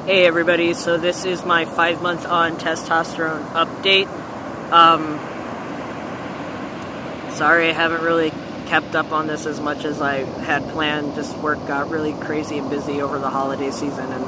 Hey everybody, so this is my 5-month on testosterone update. Um, Sorry I haven't really kept up on this as much as I had planned. Just work got really crazy and busy over the holiday season, and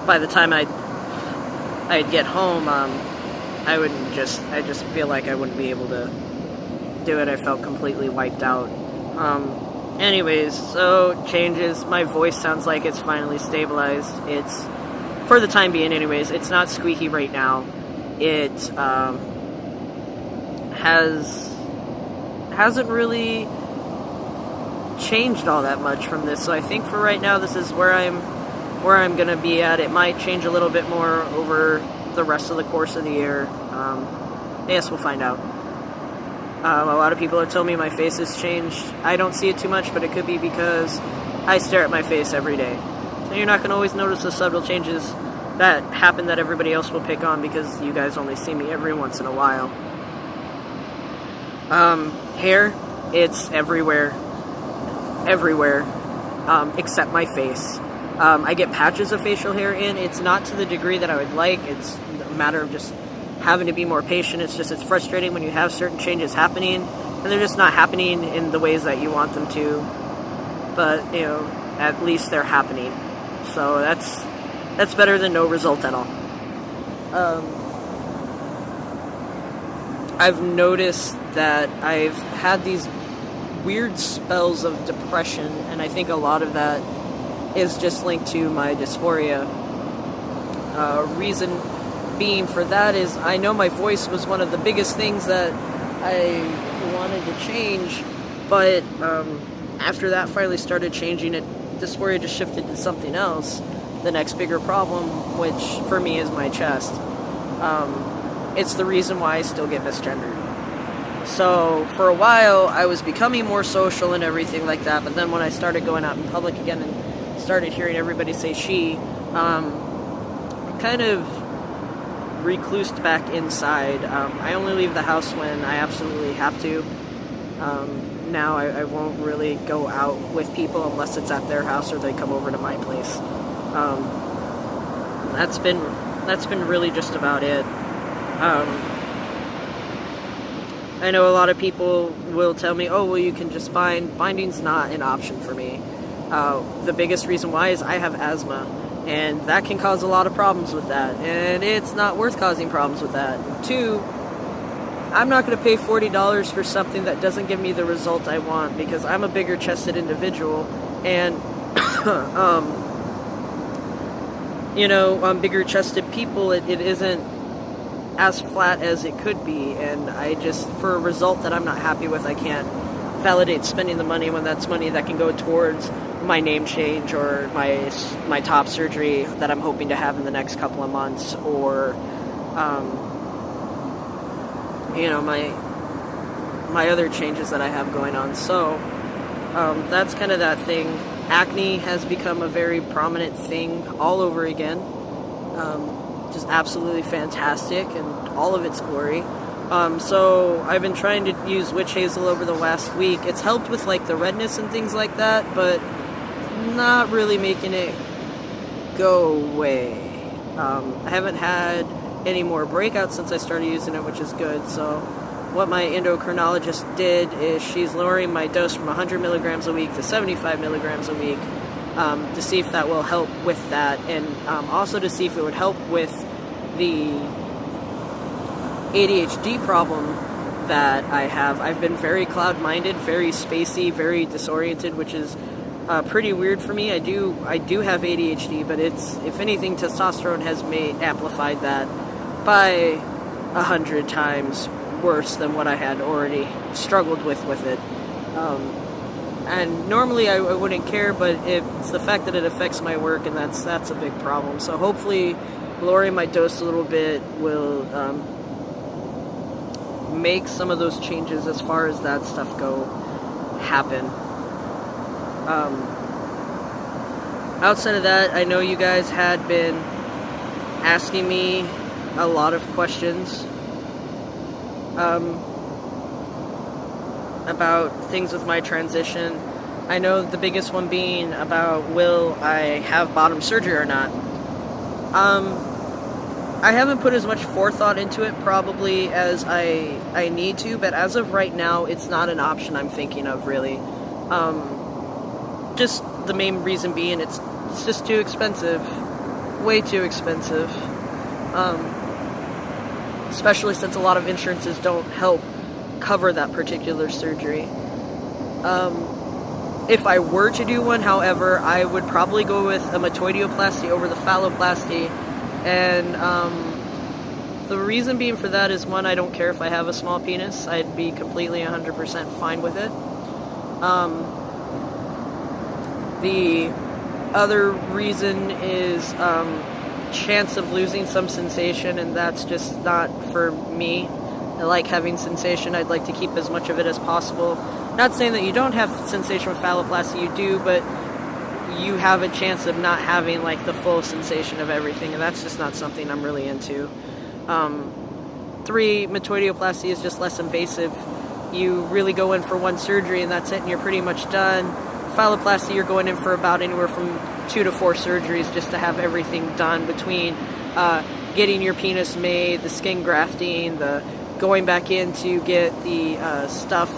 by the time I'd get home, I just feel like I wouldn't be able to do it. I felt completely wiped out. Anyways, so changes. My voice sounds like it's finally stabilized. It's, for the time being anyways, it's not squeaky right now. It hasn't really changed all that much from this. So I think for right now this is where I'm gonna be at. It might change a little bit more over the rest of the course of the year. Yes, we'll find out. A lot of people have told me my face has changed. I don't see it too much, but it could be because I stare at my face every day. So you're not going to always notice the subtle changes that happen that everybody else will pick on because you guys only see me every once in a while. Hair, it's everywhere, except my face. I get patches of facial hair in. It's not to the degree that I would like. It's a matter of just having to be more patient. It's frustrating when you have certain changes happening and they're just not happening in the ways that you want them to, but at least they're happening, so that's better than no result at all. I've noticed that I've had these weird spells of depression, and I think a lot of that is just linked to my dysphoria. Reason being for that is I know my voice was one of the biggest things that I wanted to change, but after that finally started changing, dysphoria just shifted to something else, the next bigger problem, which for me is my chest. It's the reason why I still get misgendered. So for a while I was becoming more social and everything like that, but then when I started going out in public again and started hearing everybody say she, I kind of reclused back inside. I only leave the house when I absolutely have to. Now I won't really go out with people unless it's at their house or they come over to my place. That's been really just about it. I know a lot of people will tell me, oh, well, you can just bind. Binding's not an option for me. The biggest reason why is I have asthma, and that can cause a lot of problems with that, and it's not worth causing problems with that. Two, I'm not going to pay $40 for something that doesn't give me the result I want, because I'm a bigger chested individual, and bigger chested people, it isn't as flat as it could be, and for a result that I'm not happy with, I can't validate spending the money when that's money that can go towards my name change or my top surgery that I'm hoping to have in the next couple of months, or my other changes that I have going on. So that's kind of that thing. Acne has become a very prominent thing all over again. Just absolutely fantastic and all of its glory. So I've been trying to use witch hazel over the last week. It's helped with like the redness and things like that, but not really making it go away. I haven't had any more breakouts since I started using it, which is good. So what my endocrinologist did is she's lowering my dose from 100 milligrams a week to 75 milligrams a week to see if that will help with that, and also to see if it would help with the ADHD problem that I have. I've been very cloud-minded, very spacey, very disoriented, which is pretty weird for me. I do have ADHD, but it's, if anything, testosterone has amplified that by 100 times worse than what I had already struggled with it. And normally I wouldn't care, but it's the fact that it affects my work, and that's a big problem. So hopefully lowering my dose a little bit will make some of those changes as far as that stuff go happen. Outside of that, I know you guys had been asking me a lot of questions about things with my transition. I know the biggest one being about will I have bottom surgery or not. I haven't put as much forethought into it probably as I need to, but as of right now, it's not an option I'm thinking of really. Just the main reason being it's just too expensive, way too expensive. Especially since a lot of insurances don't help cover that particular surgery. If I were to do one, however, I would probably go with a metoidioplasty over the phalloplasty. And the reason being for that is, one, I don't care if I have a small penis. I'd be completely 100% fine with it. The other reason is chance of losing some sensation, and that's just not for me. I like having sensation. I'd like to keep as much of it as possible. Not saying that you don't have sensation with phalloplasty, you do, but you have a chance of not having like the full sensation of everything, and that's just not something I'm really into. 3, metoidioplasty is just less invasive. You really go in for one surgery and that's it, and you're pretty much done. Phalloplasty, you're going in for about anywhere from 2 to 4 surgeries just to have everything done between getting your penis made, the skin grafting, the going back in to get the stuff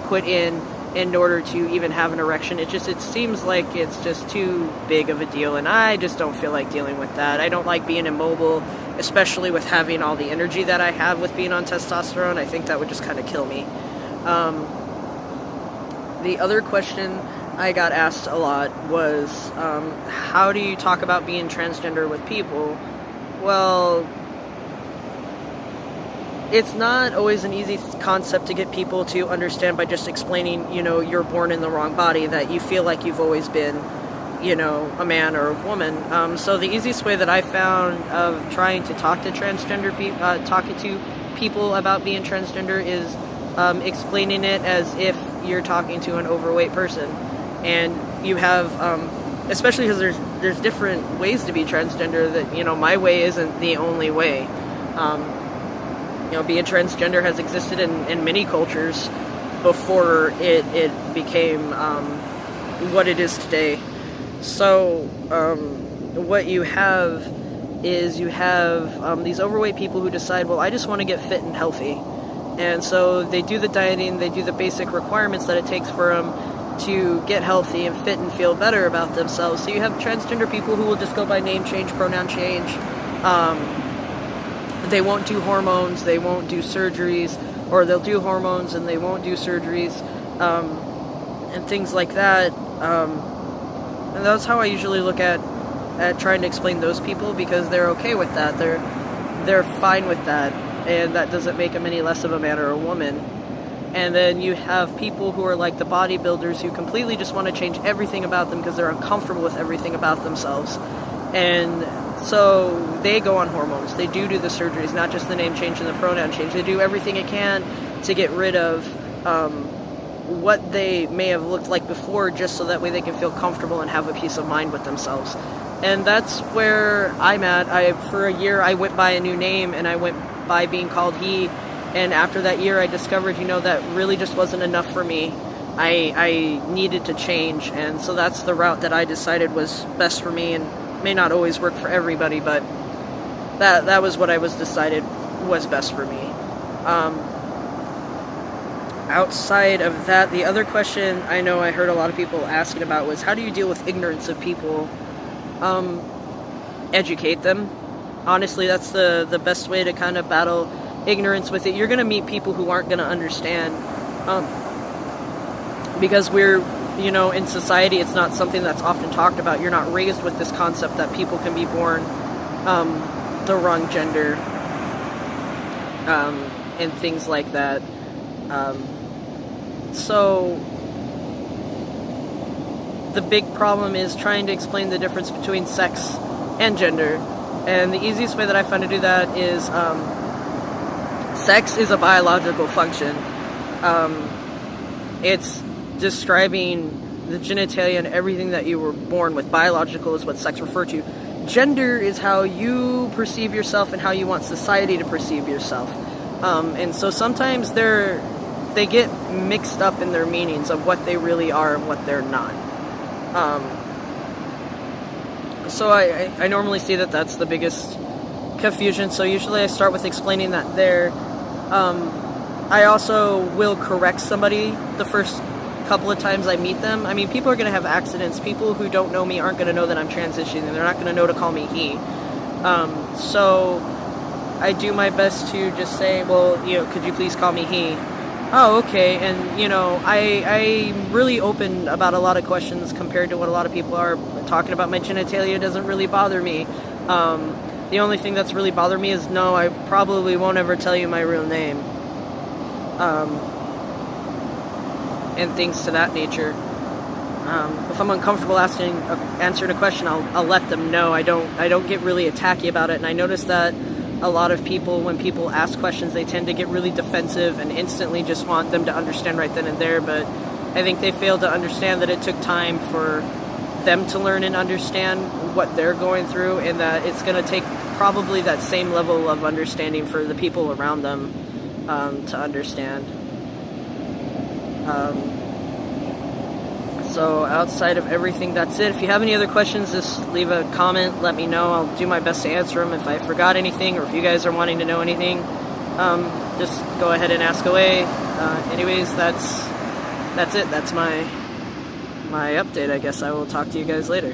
put in order to even have an erection. It seems like it's just too big of a deal, and I just don't feel like dealing with that. I don't like being immobile, especially with having all the energy that I have with being on testosterone. I think that would just kind of kill me. The other question I got asked a lot was, how do you talk about being transgender with people? Well, it's not always an easy concept to get people to understand by just explaining, you're born in the wrong body, that you feel like you've always been, a man or a woman. So the easiest way that I found of trying to talk to transgender people, talking to people about being transgender is explaining it as if you're talking to an overweight person. And you have, especially because there's different ways to be transgender, that, my way isn't the only way. Being transgender has existed in many cultures before it became what it is today. So what you have is these overweight people who decide, well, I just want to get fit and healthy. And so they do the dieting, they do the basic requirements that it takes for them to get healthy and fit and feel better about themselves. So you have transgender people who will just go by name change, pronoun change. They won't do hormones, they won't do surgeries, or they'll do hormones and they won't do surgeries, and things like that. And that's how I usually look at trying to explain those people, because they're okay with that. They're fine with that, and that doesn't make them any less of a man or a woman. And then you have people who are like the bodybuilders who completely just want to change everything about them because they're uncomfortable with everything about themselves. And so they go on hormones. They do the surgeries, not just the name change and the pronoun change. They do everything it can to get rid of what they may have looked like before, just so that way they can feel comfortable and have a peace of mind with themselves. And that's where I'm at. For a year, I went by a new name, and I went by being called he. And after that year, I discovered, that really just wasn't enough for me. I needed to change, and so that's the route that I decided was best for me, and may not always work for everybody, but that was what I was decided was best for me. Outside of that, the other question I know I heard a lot of people asking about was, how do you deal with ignorance of people? Educate them. Honestly, that's the best way to kind of battle ignorance with it. You're going to meet people who aren't going to understand, because we're, in society, it's not something that's often talked about. You're not raised with this concept that people can be born the wrong gender, and things like that. So the big problem is trying to explain the difference between sex and gender. And the easiest way that I found to do that is, sex is a biological function. It's describing the genitalia and everything that you were born with. Biological is what sex refers to. Gender is how you perceive yourself and how you want society to perceive yourself. And so sometimes they get mixed up in their meanings of what they really are and what they're not. So I normally see that that's the biggest confusion. So usually I start with explaining that there. I also will correct somebody the first couple of times I meet them. I mean, people are going to have accidents. People who don't know me aren't going to know that I'm transitioning, and they're not going to know to call me he. So I do my best to just say, well, could you please call me he? Oh, okay. And, I'm really open about a lot of questions compared to what a lot of people are talking about. My genitalia doesn't really bother me. The only thing that's really bothered me is, no, I probably won't ever tell you my real name. And things to that nature. If I'm uncomfortable answering a question, I'll let them know. I don't get really attacky about it. And I notice that a lot of people, when people ask questions, they tend to get really defensive and instantly just want them to understand right then and there. But I think they fail to understand that it took time for them to learn and understand what they're going through, and that it's going to take probably that same level of understanding for the people around them to understand. So outside of everything, that's it. If you have any other questions, just leave a comment, let me know. I'll do my best to answer them. If I forgot anything, or if you guys are wanting to know anything, just go ahead and ask away. Anyways, that's it. That's my update. I guess I will talk to you guys later.